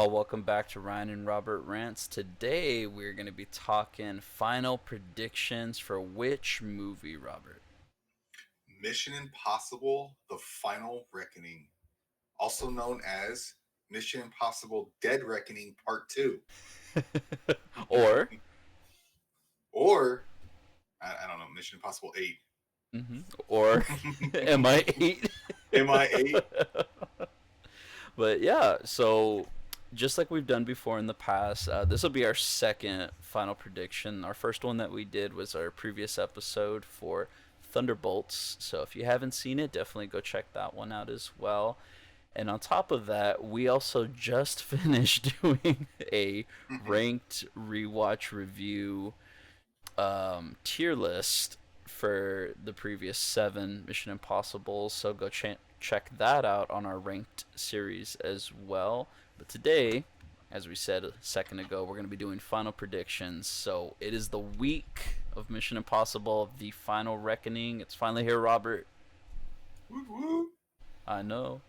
all? Welcome back to Ryan and Robert Rants. Today we're going to be talking final predictions for which movie, Robert? Mission Impossible: The Final Reckoning, also known as Mission Impossible: Dead Reckoning Part 2. Or, Or, I don't know, Mission Impossible 8. or MI8. MI8. But yeah, so just like we've done before in the past, this will be our second final prediction. Our first one that we did was our previous episode for Thunderbolts. So if you haven't seen it, definitely go check that one out as well. And on top of that, we also just finished doing a ranked rewatch review tier list for the previous seven Mission Impossible. So go check that out on our ranked series as well. But today, as we said a second ago, we're going to be doing final predictions. So it is the week of Mission Impossible, the final reckoning. It's finally here, Robert. Woo woo. I know.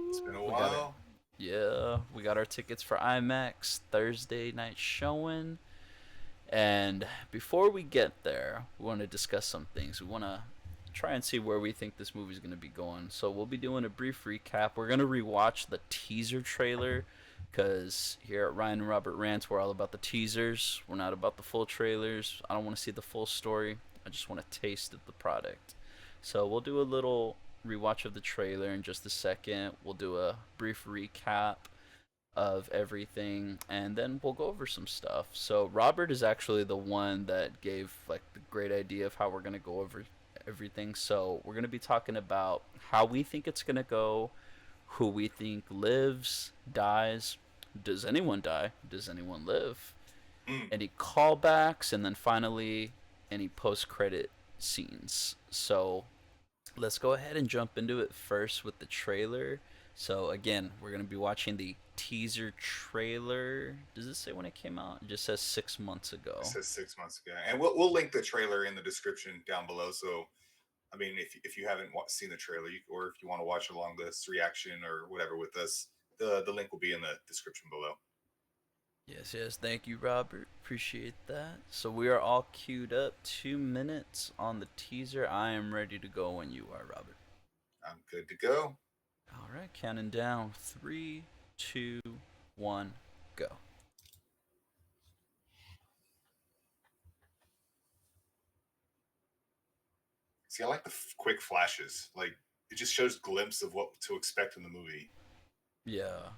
It's been a We got it. while. Yeah, we got our tickets for IMAX Thursday night showing. And before we get there, we want to discuss some things. We want to try and see where we think this movie is going to be going. So we'll be doing a brief recap. We're going to rewatch the teaser trailer because here at Ryan and Robert Rants, we're all about the teasers. We're not about the full trailers. I don't want to see the full story. I just want to taste the product. So we'll do a little rewatch of the trailer in just a second. We'll do a brief recap of everything, and then we'll go over some stuff. So Robert is actually the one that gave like the great idea of how we're gonna go over everything. So we're gonna be talking about how we think it's gonna go, who we think lives, dies, does anyone die, does anyone live, Mm. any callbacks, and then finally any post-credit scenes. So let's go ahead and jump into it first with the trailer. So again, we're gonna be watching the teaser trailer. Does it say when it came out? It just says 6 months It ago. says 6 months ago. And we'll link the trailer in the description down below. So, I mean, if you haven't seen the trailer, or if you want to watch along this reaction or whatever with us, the link will be in the description below. Yes, yes. Thank you, Robert. Appreciate that. So we are all queued up. 2 minutes on the teaser. I am ready to go when you are, Robert. I'm good to go. All right, counting down. Three, two, one, go. See, I like the quick flashes. Like, it just shows glimpse of what to expect in the movie. Yeah. And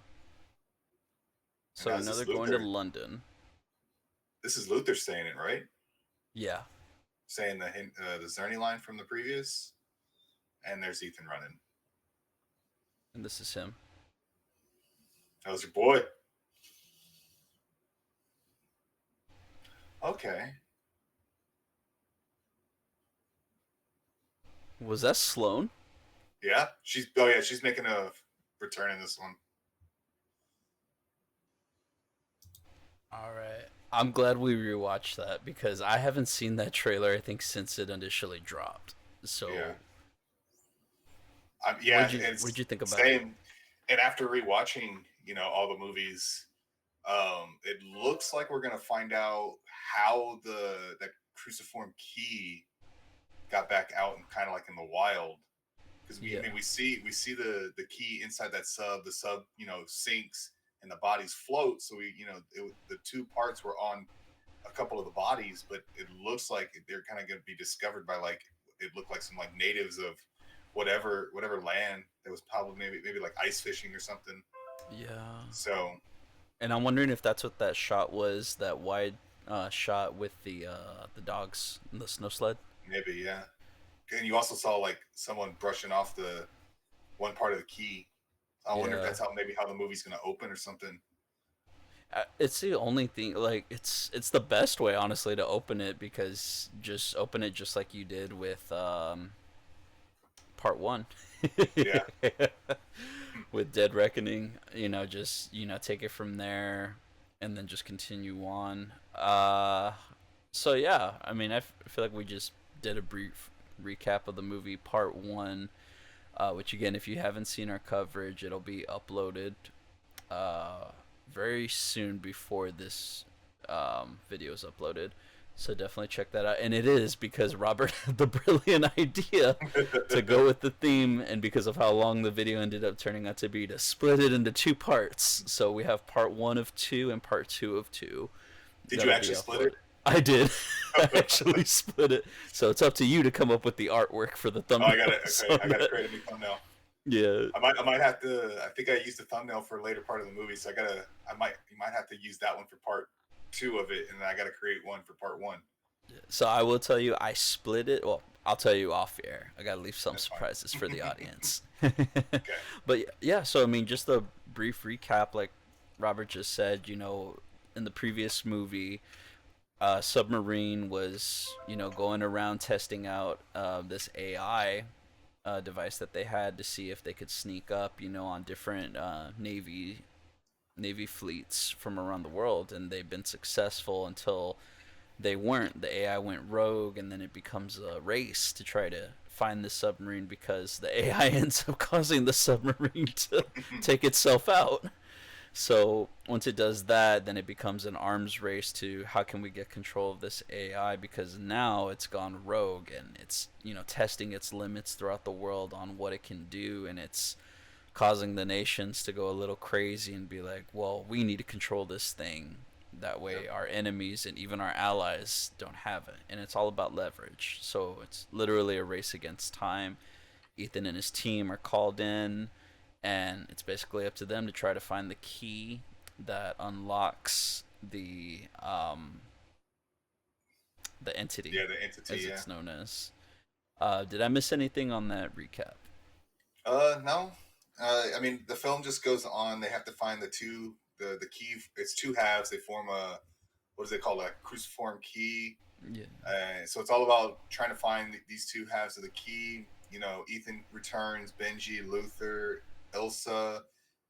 So now I is know they're this going to Luther? London. This is Luther saying it, right? Yeah. Saying the Zerny line from the previous, and there's Ethan running. And this is him. That was your boy. Okay. Was that Sloane? Yeah. She's making a return in this one. All right. I'm glad we rewatched that because I haven't seen that trailer, I think, since it initially dropped. Yeah. So, Yeah, and what did you think about it? same. And after rewatching, all the movies, it looks like we're gonna find out how that cruciform key got back out and kind of like in the wild. Because Yeah. I mean, we see the key inside that sub. The sub, sinks and the bodies float. So the two parts were on a couple of the bodies, but it looks like they're kind of going to be discovered by like it looked like some like natives of whatever land. There was probably maybe like ice fishing or something. Yeah. So And I'm wondering if that's what that shot was, that wide shot with the dogs in the snow sled. maybe, yeah. And you also saw like someone brushing off the one part of the key. I wonder if Yeah. that's how the movie's going to open or something. It's the only thing, like it's the best way honestly to open it, because just open it just like you did with part 1. Yeah. With Dead Reckoning, just take it from there and then just continue on. So yeah, I mean, feel like we just did a brief recap of the movie part 1, which again, if you haven't seen our coverage, it'll be uploaded uh, very soon before this video is uploaded. So definitely check that out. And it is because Robert had the brilliant idea to go with the theme, and because of how long the video ended up turning out to be, to split it into two parts. So we have part one of two and part two of two Did you that'll be actually split it? uploaded. I did. I actually split it. So it's up to you to come up with the artwork for the Oh, I got it. thumbnails Okay, on I got to that. create a new thumbnail. Yeah. I might have to. I think I used a thumbnail for a later part of the movie, so I gotta. You might have to use that one for part two of it, and then I gotta create one for part one. So I will tell you, I split it. Well, I'll tell you off air. I gotta leave some That's surprises for the fine. audience. Okay. But yeah, so I mean, just a brief recap, like Robert just said. In the previous movie, Submarine was going around testing out this AI device that they had to see if they could sneak up, on different navy fleets from around the world, and they've been successful until they weren't. The AI went rogue, and then it becomes a race to try to find the submarine because the AI ends up causing the submarine to take itself out. So once it does that, then it becomes an arms race to how can we get control of this AI, because now it's gone rogue and it's testing its limits throughout the world on what it can do, and it's causing the nations to go a little crazy and be like, well, we need to control this thing. That Yep. way, our enemies and even our allies don't have it. And it's all about leverage. So it's literally a race against time. Ethan and his team are called in, and it's basically up to them to try to find the key that unlocks the entity, Yeah, the entity. as Yeah. it's known as. Did I miss anything on that recap? No. I mean, the film just goes on. They have to find the key. It's two halves. They form a what is it called? A cruciform key. Yeah. So it's all about trying to find these two halves of the key. Ethan returns, Benji, Luther, Ilsa,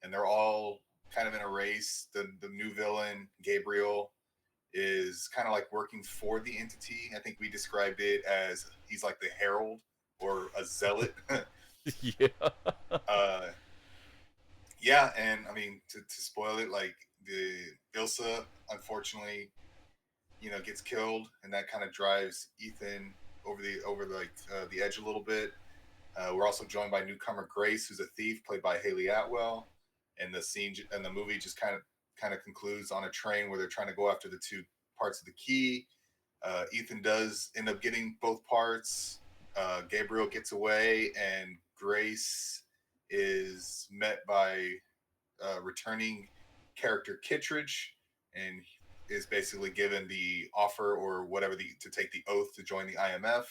and they're all kind of in a race. The new villain, Gabriel, is kind of like working for the entity. I think we described it as he's like the herald or a zealot. Yeah. uh, yeah, and I mean to spoil it, like the Ilsa unfortunately gets killed, and that kind of drives Ethan over the edge a little bit. We're also joined by newcomer Grace, who's a thief, played by Haley Atwell, and the scene and the movie just kind of concludes on a train where they're trying to go after the two parts of the key. Ethan does end up getting both parts. Gabriel gets away, and Grace is met by returning character Kittredge, and is basically given the offer or whatever to take the oath to join the IMF,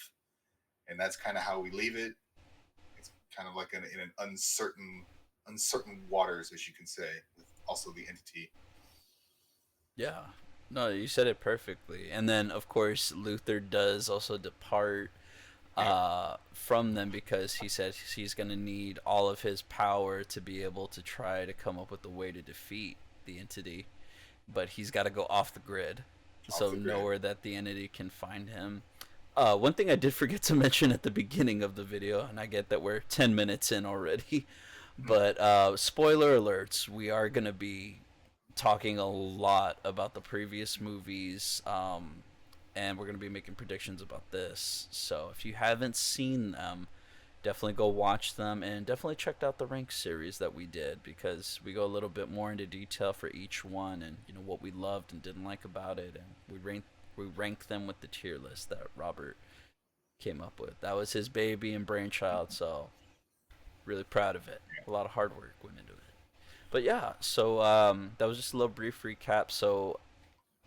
and that's kind of how we leave it. It's kind of like in an uncertain waters, as you can say, with also the entity. Yeah. No, you said it perfectly. And then, of course, Luther does also depart Yep. from them because he said he's going to need all of his power to be able to try to come up with a way to defeat the entity. But he's got to go off the grid, Off so the grid. nowhere that the entity can find him. One thing I did forget to mention at the beginning of the video, and I get that we're 10 minutes in already, but spoiler alerts, we are going to be talking a lot about the previous movies, and we're going to be making predictions about this. So if you haven't seen them, definitely go watch them, and definitely check out the rank series that we did, because we go a little bit more into detail for each one, and what we loved and didn't like about it, and we rank them with the tier list that Robert came up with. That was his baby and brainchild, so really proud of it. A lot of hard work went into it. But yeah, so that was just a little brief recap. So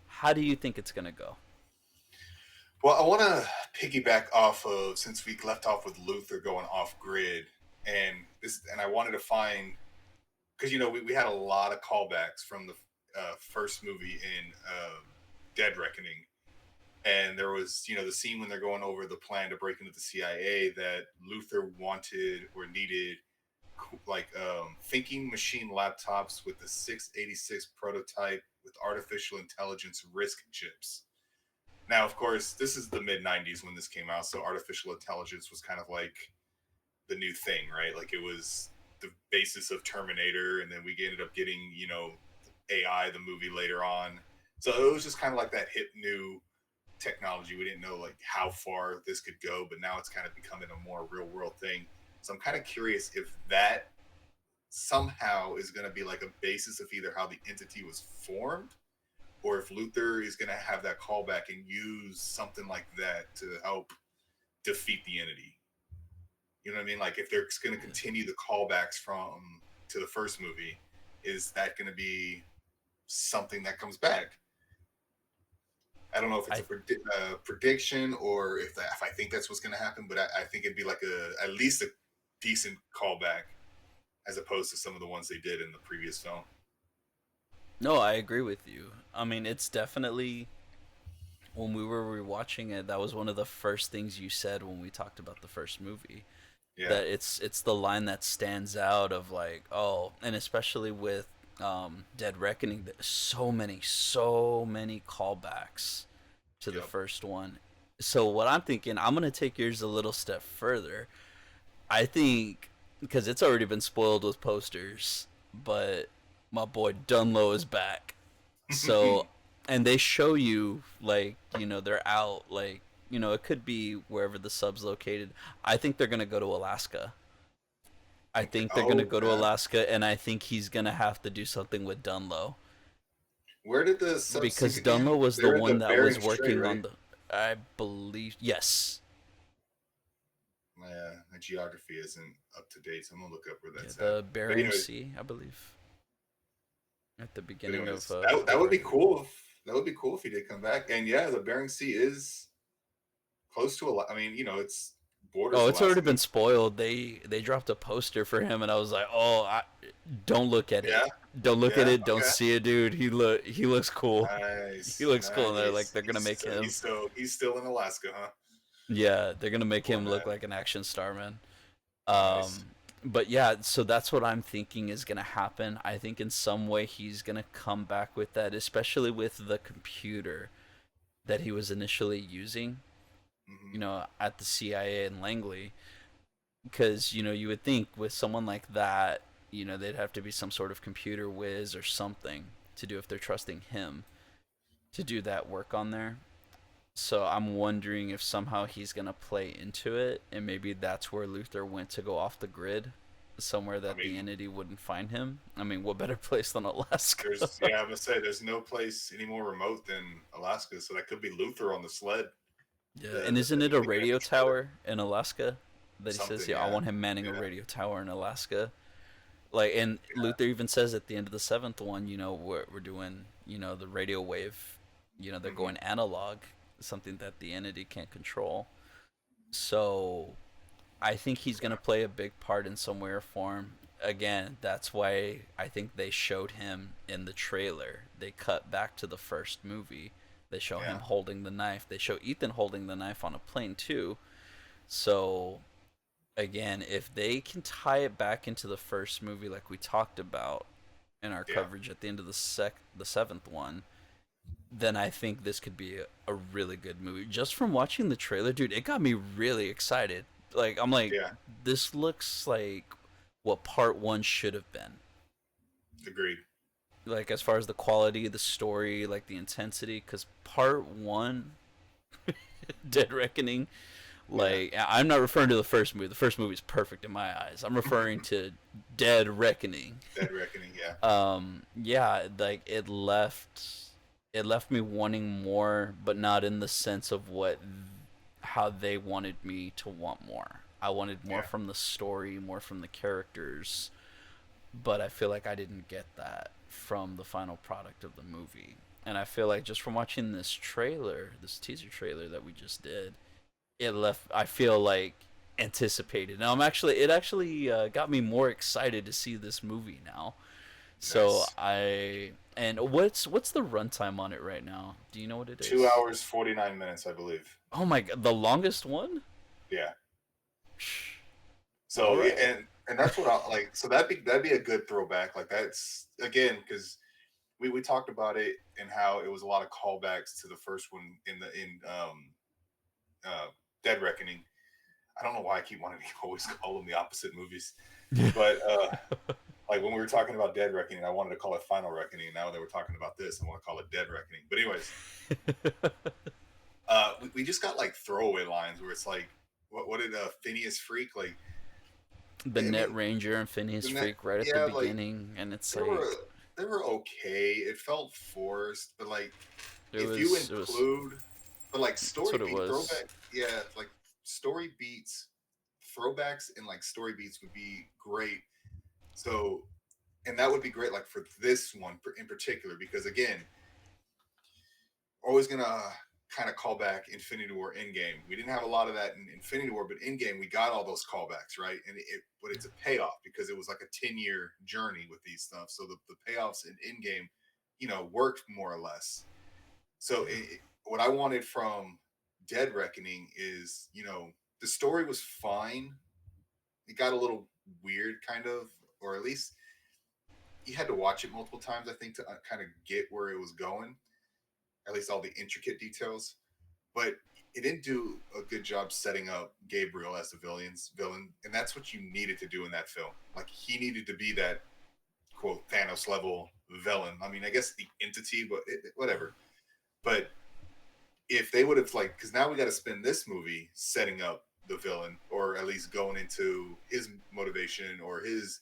how do you think it's gonna go? Well, I want to piggyback off of since we left off with Luther going off grid, and I wanted to find because we had a lot of callbacks from the first movie in Dead Reckoning, and there was the scene when they're going over the plan to break into the CIA that Luther wanted or needed, like thinking machine laptops with the 686 prototype with artificial intelligence risk chips. Now, of course, this is the mid 90s when this came out, so artificial intelligence was kind of like the new thing, right? Like it was the basis of Terminator, and then we ended up getting AI the movie later on. So it was just kind of like that hip new technology. We didn't know like how far this could go, but now it's kind of becoming a more real world thing. So I'm kind of curious if that somehow is going to be like a basis of either how the entity was formed, or if Luther is going to have that callback and use something like that to help defeat the entity. You know what I mean? Like if they're going to continue the callbacks from to the first movie, is that going to be something that comes back? I don't know if it's I a prediction or if I think that's what's going to happen, but I think it'd be like at least a decent callback as opposed to some of the ones they did in the previous film. No, I agree with you. I mean, it's definitely when we were rewatching it, that was one of the first things you said when we talked about the first movie. Yeah. That it's the line that stands out of like, oh, and especially with Dead Reckoning, so many callbacks to the Yep. first one. So what I'm thinking, I'm gonna take yours a little step further. I think because it's already been spoiled with posters, but my boy Dunlow is back. So, and they show you like they're out like it could be wherever the sub's located. I think they're gonna go to Alaska. I Okay. think they're gonna Oh, go to yeah. Alaska, and I think he's gonna have to do something with Dunlow Where did the sub sink because again? Dunlow was the They're in one the that was Bering Strait, working right? on the. I believe yes. Yeah, my geography isn't up to date, so I'm gonna look up where Yeah, that's at. the But Bering anyways, Sea, I believe, at the but beginning of anyways, that Dead would be Reckoning. cool. That would be cool if he did come back. And yeah, the Bering Sea is close to Alaska. I mean, it's borders Oh, it's already Alaska. been spoiled. They dropped a poster for him, and I was like, oh, don't look at it. Yeah, Don't look at yeah, it. Don't okay. see it, dude. He looks cool. He Nice, looks cool, and they're like nice. they're gonna make him. He's still in Alaska, huh? Yeah, they're gonna make Poor him look man. like an action star, man. Nice. Um, but yeah, so that's what I'm thinking is gonna happen. I think in some way he's gonna come back with that, especially with the computer that he was initially using. Hmm. At the CIA in Langley, because you would think with someone like that, they'd have to be some sort of computer whiz or something to do if they're trusting him to do that work on there. So I'm wondering if somehow he's gonna play into it, and maybe that's where Luther went to go off the grid, somewhere I that the mean, entity wouldn't find him. I mean, what better place than Alaska? I'm gonna say there's no place any more remote than Alaska, so that could be Luther on the sled. Yeah, and isn't The it a beginning of radio the trailer. tower in Alaska that he says, Something, "Yeah, I yeah, want him manning a yeah, radio tower in Alaska." Like, and yeah. Luther even says at the end of the seventh one, we're doing, the radio wave, they're Hmm. going analog, something that the entity can't control. So I think he's gonna play a big part in some way or form. Again, that's why I think they showed him in the trailer. They cut back to the first movie. They show Yeah, him holding the knife. They show Ethan holding the knife on a plane too. So again, if they can tie it back into the first movie like we talked about in our yeah. coverage at the end of the seventh one, then I think this could be a really good movie. Just from watching the trailer, dude, it got me really excited. Like I'm like, Yeah, this looks like what part one should have been. agreed. Like as far as the quality, the story, like the intensity, because part one, Dead Reckoning, Yeah, like I'm not referring to the first movie. The first movie is perfect in my eyes. I'm referring to Dead Reckoning. Dead Reckoning. Yeah, Yeah, like it left me wanting more, but not in the sense of how they wanted me to want more. I wanted more yeah. from the story, more from the characters, but I feel like I didn't get that from the final product of the movie. And I feel like just from watching this teaser trailer that we just did, I feel like anticipated. Now it actually got me more excited to see this movie now. So Nice. and what's the runtime on it right now? Do you know what it Two is? hours 49 minutes, I believe. Oh my god, the longest one? Yeah. All So right. and that's what I like. So that'd be a good throwback. Like that's again because we talked about it and how it was a lot of callbacks to the first one in uh, Dead Reckoning. I don't know why I keep wanting to always call them the opposite movies, but like when we were talking about Dead Reckoning, I wanted to call it Final Reckoning. Now that we're talking about this, I want to call it Dead Reckoning. But anyways, we just got like throwaway lines where it's like, what did Phineas Freak like? The I Net mean, Ranger and Phineas the net, Freak right at the yeah, like beginning, and it's they were like they were okay. It felt forced, but like it if you was it was include, but like that's story what it beat was. throwback, yeah, like story beats, throwbacks and like story beats would be great. So, and that would be great, like for this one in particular, because again, always gonna kind of call back Infinity War Endgame. We didn't have a lot of that in Infinity War, but Endgame we got all those callbacks, right? And but it's a payoff because it was like a 10-year journey with these stuff. So the payoffs in Endgame, worked more or less. So Yeah. what I wanted from Dead Reckoning is, the story was fine. It got a little weird, kind of, or at least you had to watch it multiple times, I think, to kind of get where it was going. At least all the intricate details, but it didn't do a good job setting up Gabriel as the villain, and that's what you needed to do in that film. Like he needed to be that quote Thanos level villain. I mean, I guess the entity, but whatever. But if they would have like, because now we got to spend this movie setting up the villain, or at least going into his motivation or his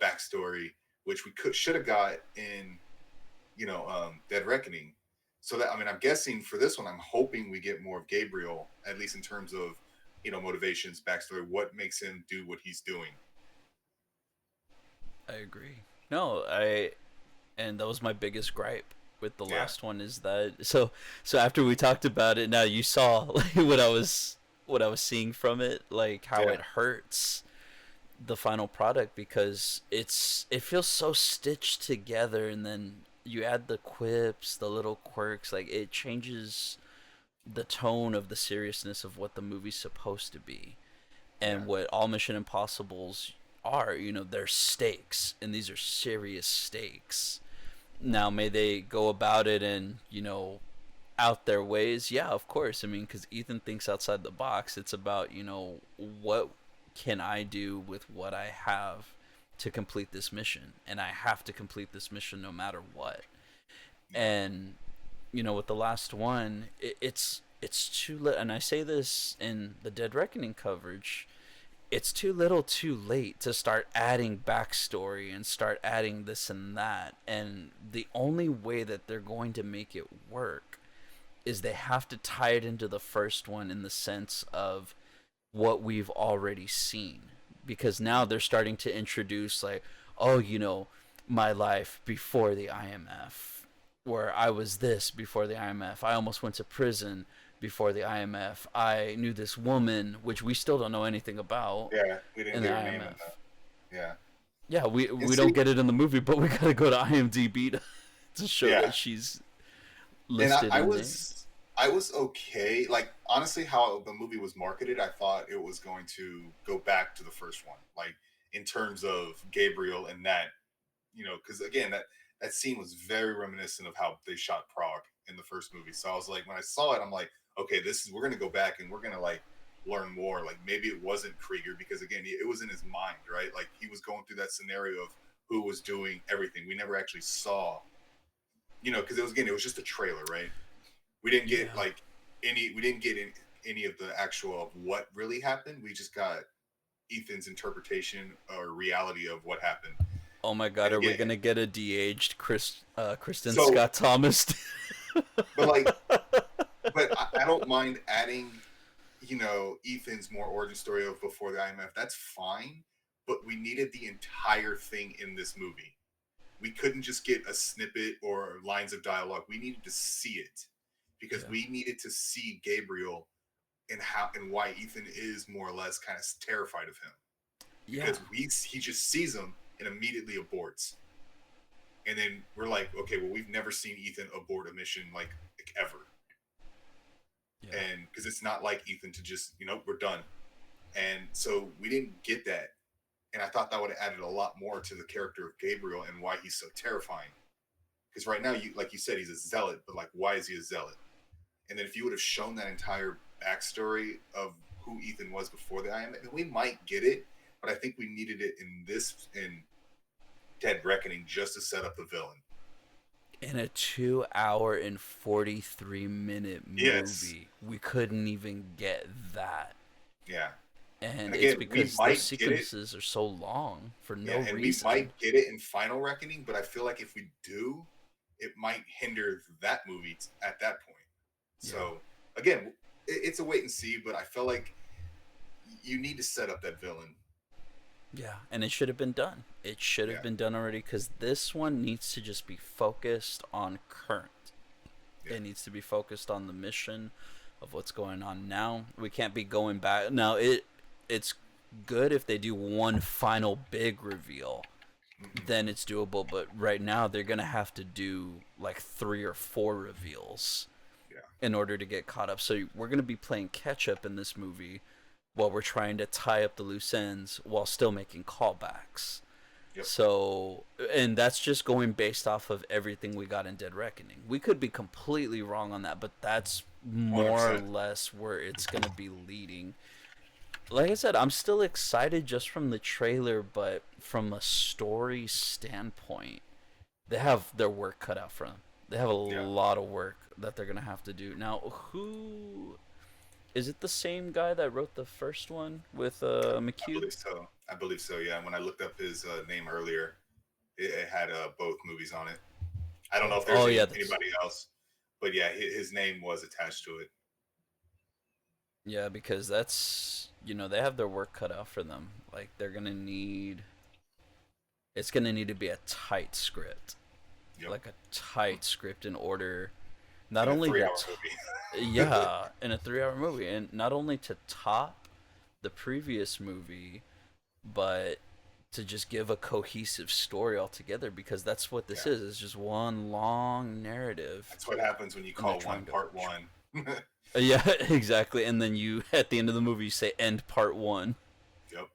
backstory, which we could should have got in Dead Reckoning. So that I mean, I'm guessing for this one, I'm hoping we get more of Gabriel, at least in terms of motivations, backstory, what makes him do what he's doing. I agree. No, I and that was my biggest gripe with the Yeah, last one is that so after we talked about it, now you saw like what I was seeing from it, like how yeah, it hurts the final product because it feels so stitched together, and then you add the quips, the little quirks, like it changes the tone of the seriousness of what the movie's supposed to be yeah, and what all Mission Impossibles are. They're stakes, and these are serious stakes. Now, may they go about it and out their ways? Yeah, of course. I mean, because Ethan thinks outside the box. It's about what can I do with what I have to complete this mission, and I have to complete this mission no matter what. yeah, And with the last one, it's too late. And I say this in the Dead Reckoning coverage, it's too little too late to start adding backstory and start adding this and that. And the only way that they're going to make it work is they have to tie it into the first one in the sense of what we've already seen. Because now they're starting to introduce, like, oh, my life before the IMF, where I was this before the IMF. I almost went to prison before the IMF. I knew this woman, which we still don't know anything about, yeah. We didn't in the get her name in IMF. the yeah. Yeah, we And we see, don't get it in the movie, but we gotta go to IMDb to show yeah, that she's and listed I in there. was okay. Like honestly, how the movie was marketed, I thought it was going to go back to the first one, like in terms of Gabriel and that, because again, that scene was very reminiscent of how they shot Prague in the first movie. So I was like, when I saw it, I'm like, okay, we're gonna go back and we're gonna like learn more. Like maybe it wasn't Krieger because again, it was in his mind, right? Like he was going through that scenario of who was doing everything. We never actually saw, because it was just a trailer, right? We didn't get Yeah. like we didn't get any of the actual of what really happened. We just got Ethan's interpretation or reality of what happened. Oh my God, And are we again, gonna get a de-aged Kristen so Scott Thomas? but like, but I don't mind adding, Ethan's more origin story of before the IMF. That's fine, but we needed the entire thing in this movie. We couldn't just get a snippet or lines of dialogue. We needed to see it because Yeah. we needed to see Gabriel and how and why Ethan is more or less kind of terrified of him Yeah. because he just sees him and immediately aborts. And then we're like, okay, well, we've never seen Ethan abort a mission like ever. Yeah. And because it's not like Ethan to just, we're done. And so we didn't get that. And I thought that would have added a lot more to the character of Gabriel and why he's so terrifying. Because right now, like you said, he's a zealot, but like, why is he a zealot? And then if you would have shown that entire backstory of who Ethan was before the IMF, we might get it, but I think we needed it in this. In Dead Reckoning just to set up the villain. In a 2 hour and 43 minute Yes. movie, we couldn't even get that. Yeah. And And it's again, we because those might get it. sequences are so long for no Yeah, and we reason. might get it in Final Reckoning, but I feel like if we do, it might hinder that movie at that point. Yeah. So again, it's a wait and see, but I feel like you need to set up that villain. Yeah, and it should have been done. It should have Yeah, been done already because this one needs to just be focused on current. yeah, It needs to be focused on the mission of what's going on now. We can't be going back. Now it's good if they do one final big reveal. hmm, Then it's doable, but right now they're going to have to do like 3 or 4 reveals yeah, in order to get caught up. So we're going to be playing catch up in this movie while we're trying to tie up the loose ends while still making callbacks. yep, So, and that's just going based off of everything we got in Dead Reckoning. We could be completely wrong on that, but that's one hundred more or percent. less where it's going to be leading. Like I said, I'm still excited just from the trailer, but from a story standpoint, they have their work cut out for them. They have a Yeah, lot of work that they're going to have to do. Now, who is it, the same guy that wrote the first one with I McHugh? believe so. I believe so. Yeah, when I looked up his name earlier, it had both movies on it. I don't know if there's Oh yeah, that's anybody else, but yeah, his name was attached to it. yeah, because that's, they have their work cut out for them. Like they're gonna need, it's gonna need to be a tight script, Yep, like a tight script in order, not in a only 3 hour movie. yeah, in a 3 hour movie, and not only to top the previous movie, but to just give a cohesive story altogether. Because that's what this Yeah, is. It's just one long narrative, that's what happens when you and they're call one trying to. part one. Yeah, exactly. And then you, at the end of the movie, you say end part one. Yep.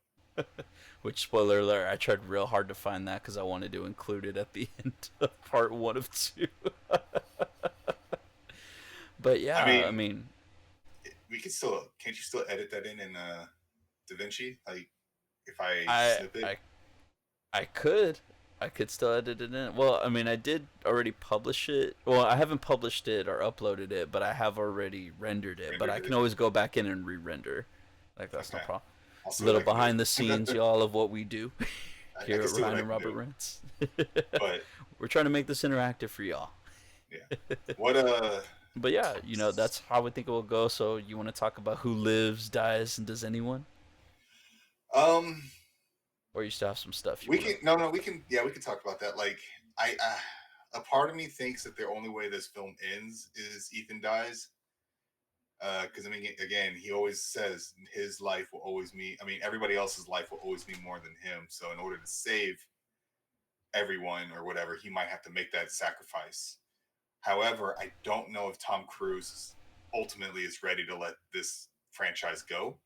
Which, spoiler alert, I tried real hard to find that because I wanted to include it at the end of part one of two. But I yeah, I mean, mean, we could still, can't you still edit that in DaVinci? Like if I I snip it? I I could. I could still edit it in. Well, I mean, I did already publish it. Well, I haven't published it or uploaded it, but I have already rendered it. But Rendered I can it. always go back in and re-render. Like that's no Okay. problem. I'll see what Little I can do. behind the scenes, y'all, of what we do I here can at see what Ryan I and can Robert do. Rants. But We're trying to make this interactive for y'all. yeah. What But yeah, that's how I think it will go. So you want to talk about who lives, dies, and does anyone? um Or you still have some stuff you we want can to. no, we can, yeah, we can talk about that. Like I a part of me thinks that the only way this film ends is Ethan dies. Because I mean, again, he always says his life will always mean. I mean, everybody else's life will always mean more than him. So, in order to save everyone or whatever, he might have to make that sacrifice. However, I don't know if Tom Cruise ultimately is ready to let this franchise go.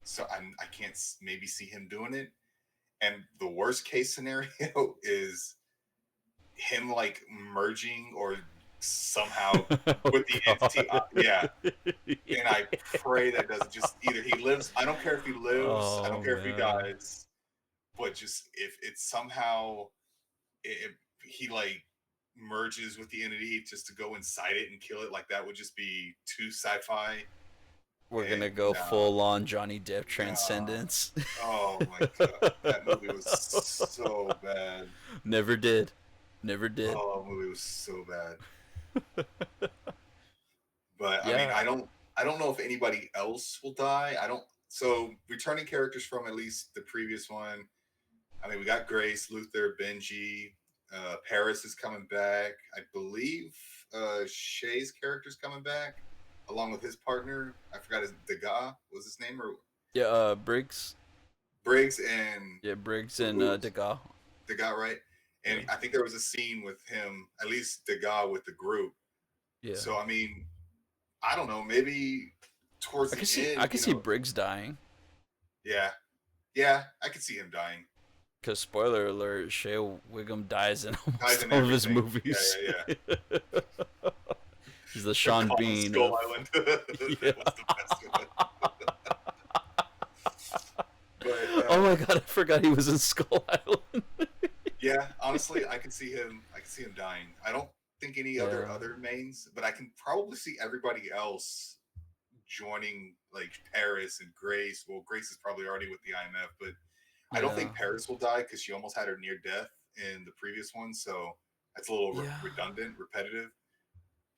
So I can't maybe see him doing it. And the worst case scenario is him like merging or somehow Oh with the entity. God. Yeah, and I pray that doesn't just either he lives. I don't care if he lives. I don't Oh care if he man. dies. But just if it's somehow if he like merges with the entity just to go inside it and kill it, like that would just be too sci-fi. We're And gonna go no, full on Johnny Depp no. transcendence. Oh my god, that movie was so bad. Never did. Never did. Oh, the movie was so bad. But I mean, Yeah. I don't know if anybody else will die. I don't. So returning characters from at least the previous one. I mean, we got Grace, Luther, Benji. Paris is coming back. I believe Shay's character's coming back along with his partner. I forgot his Degas was his name or Yeah. Briggs. Briggs and Yeah, Briggs who, and who Degas. Degas, right? Yeah. And I think there was a scene with him, at least Degas with the group. Yeah. So I mean, I don't know, maybe towards I the can see. I end, can see Briggs dying. yeah, yeah, I could see him dying. Cause spoiler alert, Shea Wiggum dies in Dies almost in all of his everything. movies. Yeah, yeah, He's the yeah. Sean Call him Bean Skull of. Island. Yeah. That was the best one. But Oh my god, I forgot he was in Skull Island. Yeah, honestly, I can see him. I can see him dying. I don't think any Yeah. other mains, but I can probably see everybody else joining, like Paris and Grace. Well, Grace is probably already with the IMF, but I don't Yeah. think Paris will die because she almost had her near death in the previous one. So that's a little Yeah. redundant, repetitive.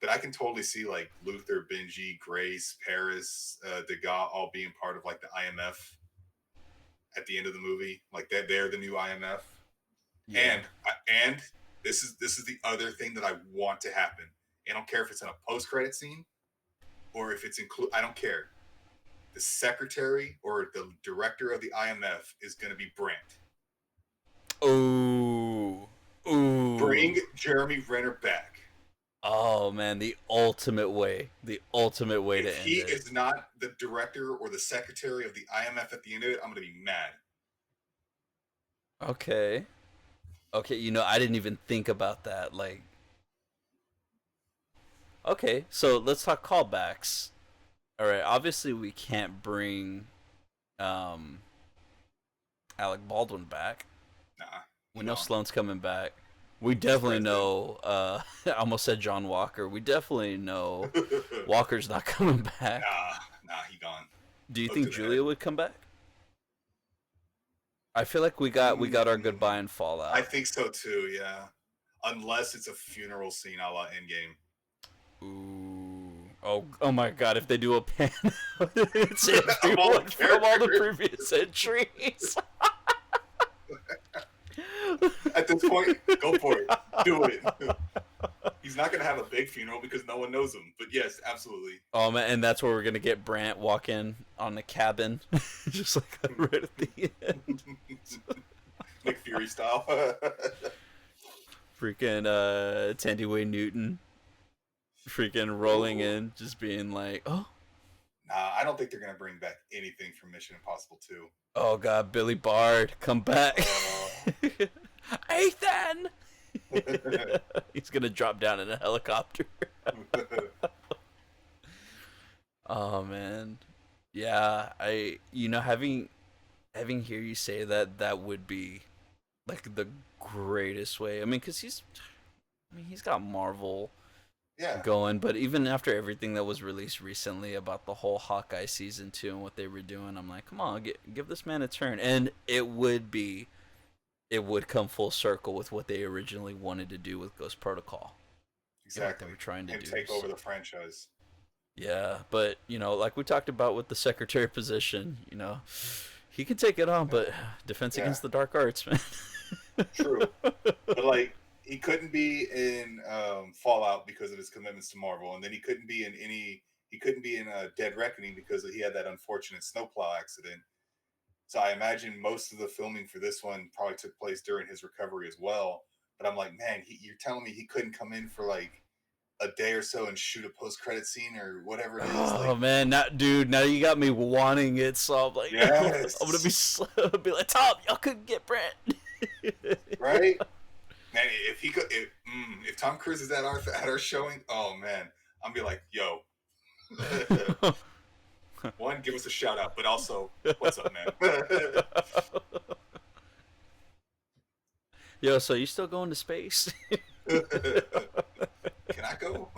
But I can totally see like Luther, Benji, Grace, Paris, Degas all being part of like the IMF at the end of the movie. Like they're the new IMF. Yeah. And this is the other thing that I want to happen. I don't care if it's in a post credit scene or if it's include. I don't care. The secretary or the director of the IMF is going to be Brant. Ooh. Bring Ooh. Jeremy Renner back. Oh man, the ultimate way. The ultimate way If to end he it. is not the director or the secretary of the IMF at the end of it, I'm going to be mad. Okay. Okay, you know, I didn't even think about that. Like, okay, so let's talk callbacks. All right, obviously we can't bring um Alec Baldwin back. Nah, We he know gone. Sloane's coming back. We He's definitely president. know I almost said John Walker. We definitely know Walker's not coming back. He gone. Do you Look think to the head. Julia would come back? I feel like we got our Mm, goodbye in I Fallout. think so too. Yeah, unless it's a funeral scene a la Endgame. Ooh. Oh my god, if they do a pan it's Of all the everyone from all the characters, previous entries. at this point, go for it. Do it. He's not gonna have a big funeral because no one knows him. But yes, absolutely. Oh man, and that's where we're gonna get Brant walk in on the cabin, just like right at the end. Nick Fury style. Freaking Tandy Way Newton, freaking rolling Ooh. in, just being like, oh, Nah, I don't think they're gonna bring back anything from Mission Impossible 2. oh god, Billy Bard, come back, Uh, Ethan. He's gonna drop down in a helicopter. Oh man, yeah. Having hear you say that, that would be like the greatest way. I mean, cause he's got Marvel yeah, going, but even after everything that was released recently about the whole Hawkeye season 2 and what they were doing, I'm like, come on, give this man a turn, and it would come full circle with what they originally wanted to do with Ghost Protocol and what they exactly. were trying to Him do. take So over the franchise. yeah, but like we talked about with the secretary position, he can take it on, but defense Yeah, against the dark arts, man. true. But like, he couldn't be in Fallout because of his commitments to Marvel, and then he couldn't be in any. He couldn't be in Dead Reckoning because he had that unfortunate snowplow accident. So I imagine most of the filming for this one probably took place during his recovery as well. But I'm like, man, you're telling me he couldn't come in for like a day or so and shoot a post credit scene or whatever it is? Oh Like, man, dude, now you got me wanting it, so I'm like, no, I'm gonna be yes, be like, Tom, y'all couldn't get Brent. right? Man, if he could, if Tom Cruise is at our showing, oh man, I'm be like, yo, one, give us a shout out, but also, what's up, man? Yo, so you still going to space? Can I go?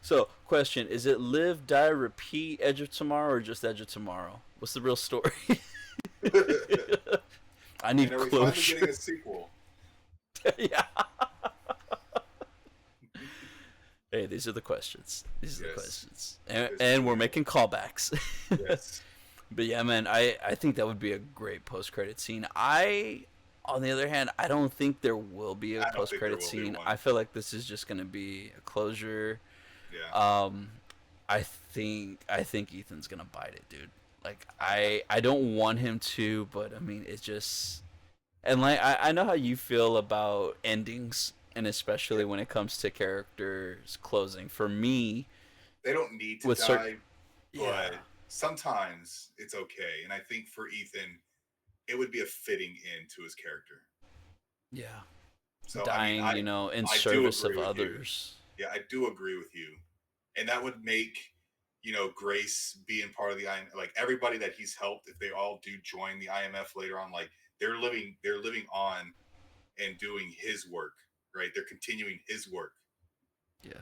So, question: is it live, die, repeat, Edge of Tomorrow, or just Edge of Tomorrow? What's the real story? I And need are we finally getting closure. a sequel? Yeah. Hey, these are the questions. These are the Yes, questions, and, yes, and we're truly making are. callbacks. Yes, But yeah, man, I think that would be a great post credit scene. On the other hand, I don't think there will be a I don't post think there credit will be scene. one. I feel like this is just gonna be a closure. Yeah, Um, I think Ethan's gonna bite it, dude. Like I, I don't want him to, but I mean it's just, and like I know how you feel about endings, and yeah. especially when it comes to characters closing. For me, They don't need to with certain, die, yeah, but sometimes it's okay. And I think for Ethan, it would be a fitting end to his character. yeah, So I mean, dying, in I do service agree of with you. others. Yeah, I do agree with you, and that would make Grace being part of the like everybody that he's helped if they all do join the IMF later on. Like they're living on and doing his work, right? They're continuing his work. Yeah.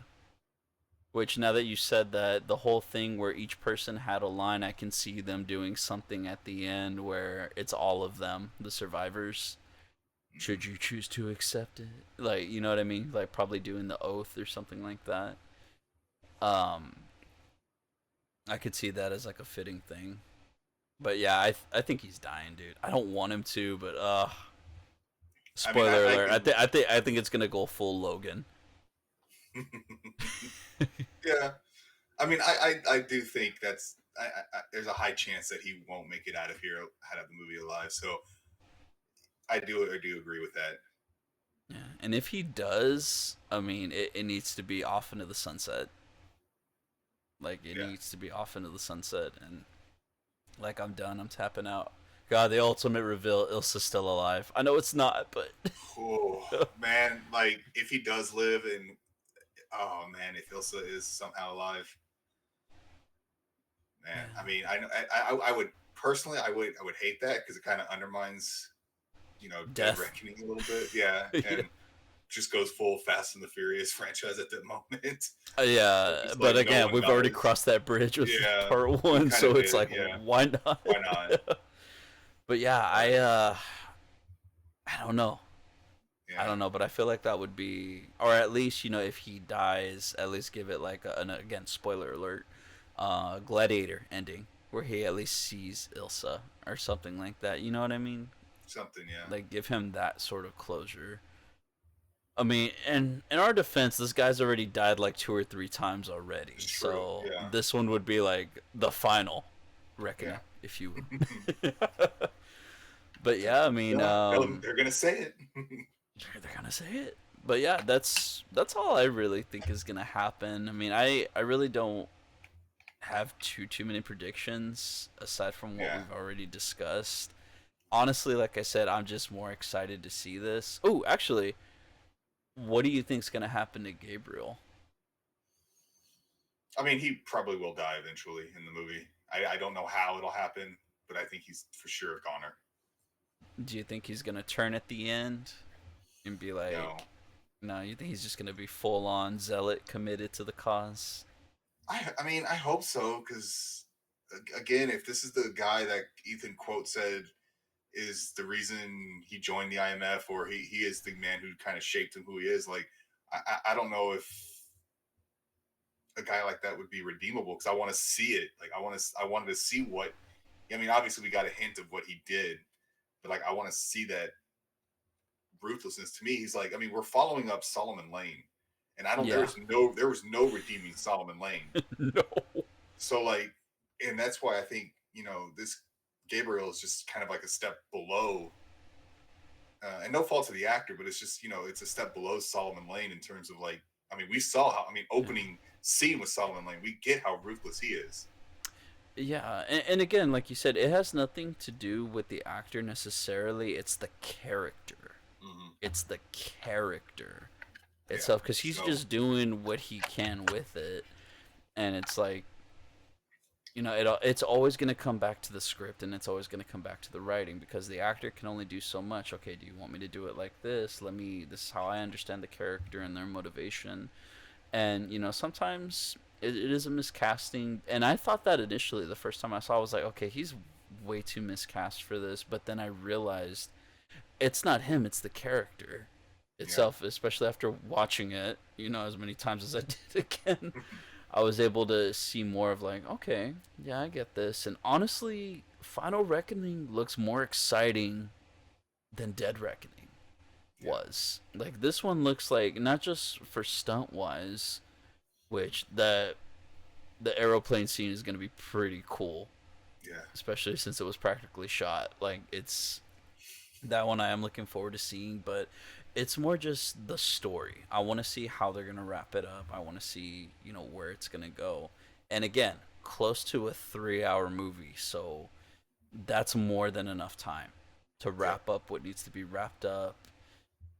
Which, now that you said that, the whole thing where each person had a line, I can see them doing something at the end where it's all of them, the survivors. Should Hmm. you choose to accept it? Like, you know what I mean? Like, probably doing the oath or something like that. Um, I could see that as like a fitting thing. But yeah, I think he's dying, dude. I don't want him to, but I mean, spoiler I alert. can. I think it's gonna go full Logan. Yeah, I mean, I do think there's a high chance that he won't make it out of the movie alive. So I do agree with that. Yeah, and if he does, I mean, it needs to be off into the sunset. Like, it Yeah. needs to be off into the sunset, and like, I'm done. I'm tapping out. God, the ultimate reveal: Ilsa's still alive. I know it's not, but Oh man, like if he does live, and oh man, if Ilsa is somehow alive, man. I mean, I would personally, I would hate that because it kind of undermines, Dead death. Reckoning a little bit. Yeah, Yeah. and just goes full Fast and the Furious franchise at that moment. Yeah, It's but like no again, one we've already dies. crossed that bridge with Yeah, part we one, kind of so it's did. like, Yeah, why not? why not? But yeah, But I don't know. I yeah, don't know, but I feel like that would be, or at least, if he dies, at least give it like an, again, spoiler alert, gladiator ending where he at least sees Ilsa or something like that. You know what I mean? something. Yeah, Like, give him that sort of closure. I mean, and in our defense, this guy's already died like two or three times already. it's true. So Yeah, this one would be like the final yeah. reckoning, if you will. But yeah, I mean, No, no, they're gonna say it. they're gonna say it. But yeah, that's all I really think is gonna happen. I mean, I really don't have too many predictions aside from what Yeah. we've already discussed. Honestly, like I said, I'm just more excited to see this. Oh, actually, what do you think's gonna happen to Gabriel? I mean, he probably will die eventually in the movie. I don't know how it'll happen, but I think he's for sure a goner. Do you think he's gonna turn at the end and be like, No, no? You think he's just gonna be full on zealot, committed to the cause? I mean, I hope so because again, if this is the guy that Ethan quote said is the reason he joined the IMF, or he is the man who kind of shaped him who he is, like I don't know if a guy like that would be redeemable because I want to see it. Like I wanted to see what. I mean, obviously we got a hint of what he did, but like I want to see that ruthlessness. To me, he's like, I mean, we're following up Solomon Lane, and I don't. Yeah. There was no redeeming Solomon Lane. No. So like, and that's why I think this Gabriel is just kind of like a step below. And no fault to the actor, but it's just it's a step below Solomon Lane in terms of like, I mean, we saw how, I mean, Yeah. opening scene with Solomon Lane, we get how ruthless he is. Yeah, and again, like you said, it has nothing to do with the actor necessarily. It's the character. Hmm. It's the character Yeah. itself, because he's So just doing what he can with it, and it's like, it's always going to come back to the script, and it's always going to come back to the writing, because the actor can only do so much. Okay, do you want me to do it like this? This is how I understand the character and their motivation. And sometimes it is a miscasting, and I thought that initially the first time I saw it, I was like, okay, he's way too miscast for this. But then I realized it's not him, it's the character yeah. itself, especially after watching it as many times as I did again. I was able to see more of like, okay, yeah, I get this. And honestly, Final Reckoning looks more exciting than Dead Reckoning Yeah. was. Like, this one looks like, not just for stunt wise, which the aeroplane scene is going to be pretty cool, Yeah. especially since it was practically shot. Like, it's that one I am looking forward to seeing, but it's more just the story. I want to see how they're going to wrap it up. I want to see, where it's going to go. And again, close to a 3-hour movie, so that's more than enough time to Yep. wrap up what needs to be wrapped up.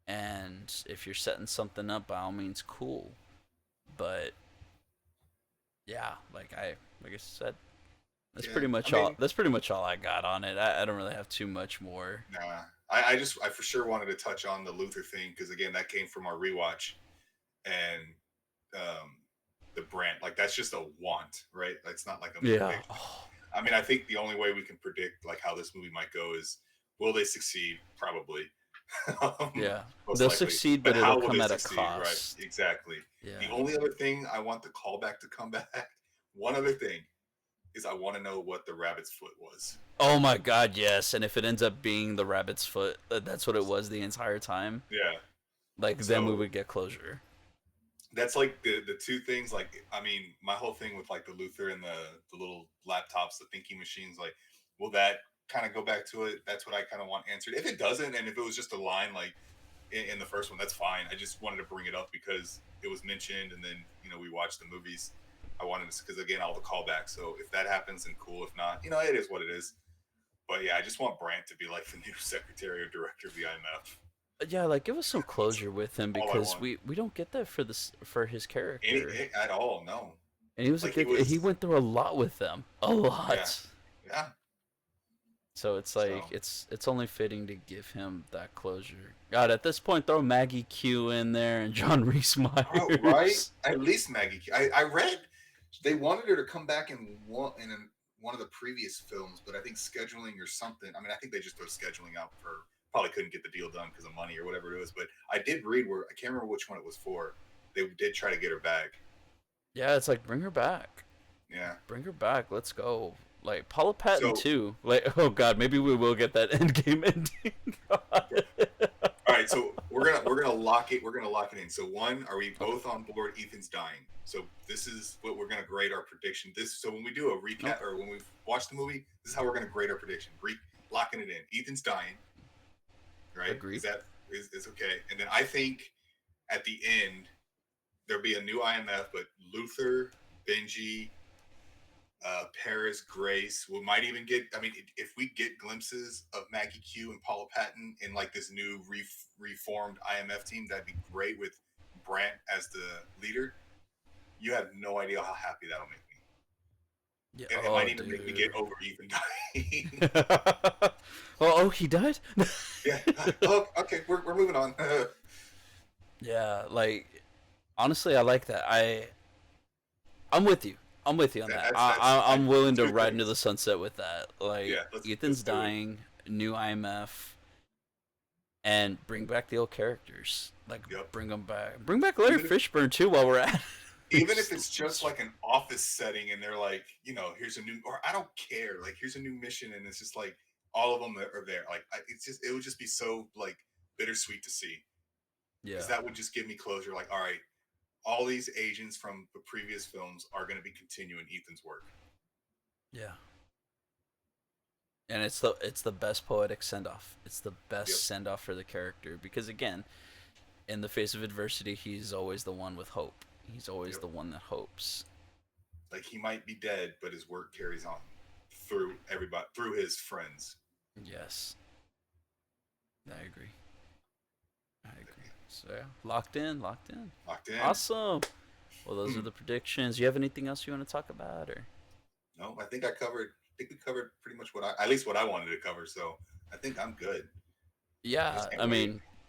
And if you're setting something up, by all means, cool. But yeah, like I said, That's Yeah, pretty I much all. mean, That's pretty much all I got on it. I don't really have too much more. nah. I for sure wanted to touch on the Luther thing because again, that came from our rewatch, and um, the brand like that's just a want, right? It's not like a Yeah. prediction. Oh, I mean, I think the only way we can predict like how this movie might go is will they succeed? Probably, yeah. most They'll likely. succeed, But but it'll how will come they at a succeed? Right? cost. Exactly. The Yeah. only other thing I want the callback to come back. One other thing is I want to know what the rabbit's foot was. Oh my God, yes. And if it ends up being the rabbit's foot, that's what it was the entire time. Yeah. Like then we So would get closure. that's like the two things. Like I mean, my whole thing with like the Luther and the little laptops, the thinking machines. Like, will that kind of go back to it? That's what I kind of want answered. If it doesn't, and if it was just a line like in the first one, that's fine. I just wanted to bring it up because it was mentioned, and then we watched the movies. I wanted to because again all the callbacks. So if that happens, then cool. If not, it is what it is. But yeah, I just want Brandt to be like the new secretary or director of the IMF. Yeah, like give us some That's closure with him all I because want. we don't get that for this for his Any character. at all? No. And he was a Like he good. He was. went through a lot with them, a Yeah. lot. Yeah. So it's like So it's only fitting to give him that closure. God, at this point, throw Maggie Q in there and John Reese oh, right. Myers. At least Maggie. I read they wanted her to come back one of the previous films, but I think scheduling or something. I mean, I think they just threw scheduling out for probably couldn't get the deal done because of money or whatever it was. But I did read where I can't remember which one it was for. They did try to get her back. Yeah, it's like bring her back, Yeah. bring her back. Let's go. Like Paula Patton So too. Like oh God, maybe we will get that endgame ending. God. all right, so we're gonna lock it. We're gonna lock it in. So one, are we Okay. both on board? Ethan's dying. So this is what we're gonna grade our prediction. So when we do a recap Okay. or when we watch the movie, this is how we're gonna grade our prediction. Locking it in. Ethan's dying. Right? Is Agreed. that is okay? And then I think at the end there'll be a new IMF, but Luther, Benji, Paris, Grace. We might even get. I mean, if we get glimpses of Maggie Q and Paula Patton in like this new reformed IMF team, that'd be great with Brandt as the leader. You have no idea how happy that'll make Yeah. me. It might Oh, even make me get dude. over Ethan dying. Oh, he died. yeah. Oh, okay. We're moving on. Yeah, like honestly, I like that. I'm with you. I'm with you on that. I'm willing to two ride into things. the sunset with that. Like Yeah. Ethan's Let's do it. dying, new IMF, and bring back the old characters. Like Yep. bring them back. Bring back Larry Even if Fishburne too while we're at it. even if it's just like an office setting and they're like, here's a new, or I don't care, like here's a new mission, and it's just like all of them are there. Like it would just be so like bittersweet to see Yeah, because that would just give me closure. Like, all right, all these agents from the previous films are going to be continuing Ethan's work. yeah. And it's the best poetic send off. It's the Yep, best send off for the character because again, in the face of adversity, he's always the one with hope. He's always yep. the one that hopes. Like he might be dead, but his work carries on through everybody, through his friends. Yes, I agree. I agree. So yeah, locked in, locked in. Locked in. Awesome. Well, those are the predictions. You have anything else you want to talk about, or? No, I think I covered. I think we covered pretty much at least what I wanted to cover. So I think I'm good. I Yeah, just can't I wait.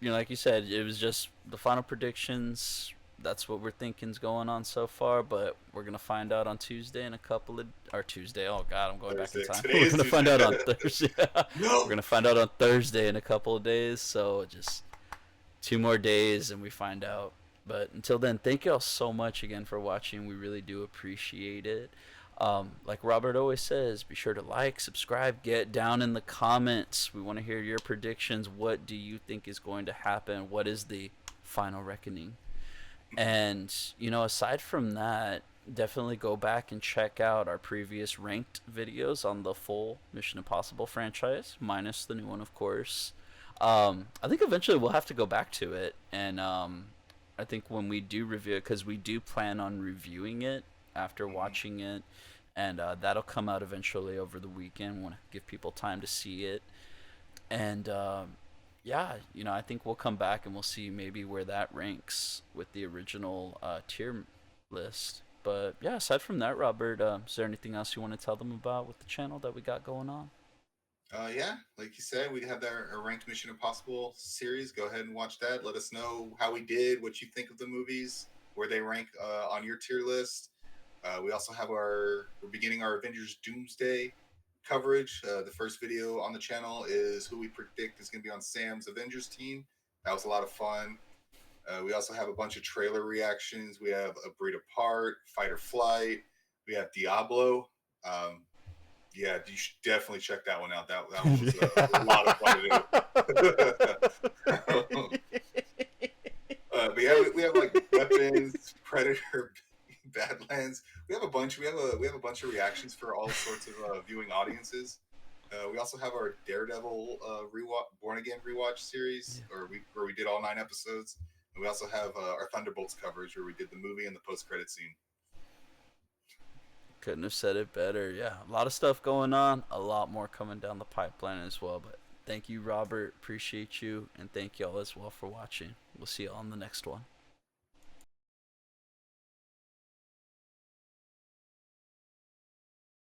mean, like you said, it was just the final predictions. That's what we're thinking's going on so far, but we're gonna find out on Tuesday in a couple of or Tuesday. Oh God, I'm going back in Thursday. time. Today We're is gonna Tuesday. find out on Thursday. We're no. gonna find out on Thursday in a couple of days. So just 2 more days and we find out. But until then, thank you all so much again for watching. We really do appreciate it. Like Robert always says, be sure to like, subscribe, get down in the comments. We want to hear your predictions. What do you think is going to happen? What is the final reckoning? And, aside from that, definitely go back and check out our previous ranked videos on the full Mission Impossible franchise, minus the new one, of course. I think eventually we'll have to go back to it, and I think when we do review it, because we do plan on reviewing it after Mhm. watching it, and that'll come out eventually over the weekend. Want to give people time to see it, and yeah, I think we'll come back and we'll see maybe where that ranks with the original tier list. But yeah, aside from that, Robert, is there anything else you want to tell them about with the channel that we got going on? Yeah, like you said, we have our ranked Mission Impossible series. Go ahead and watch that. Let us know how we did, what you think of the movies, where they rank on your tier list. We also have we're beginning our Avengers Doomsday coverage. The first video on the channel is who we predict is going to be on Sam's Avengers team. That was a lot of fun. We also have a bunch of trailer reactions. We have A Breed Apart, Fight or Flight. We have Diablo. Um, yeah, you should definitely check that one out. That one was a lot of fun to do. But yeah, we have like weapons, Predator, Badlands. We have a bunch. We have a bunch of reactions for all sorts of viewing audiences. We also have our Daredevil rewatch, Born Again rewatch series, where we did all 9 episodes. And we also have our Thunderbolts coverage where we did the movie and the post credit scene. Couldn't have said it better. Yeah, a lot of stuff going on, a lot more coming down the pipeline as well. But thank you, Robert. Appreciate you, and thank y'all as well for watching. We'll see you on the next one.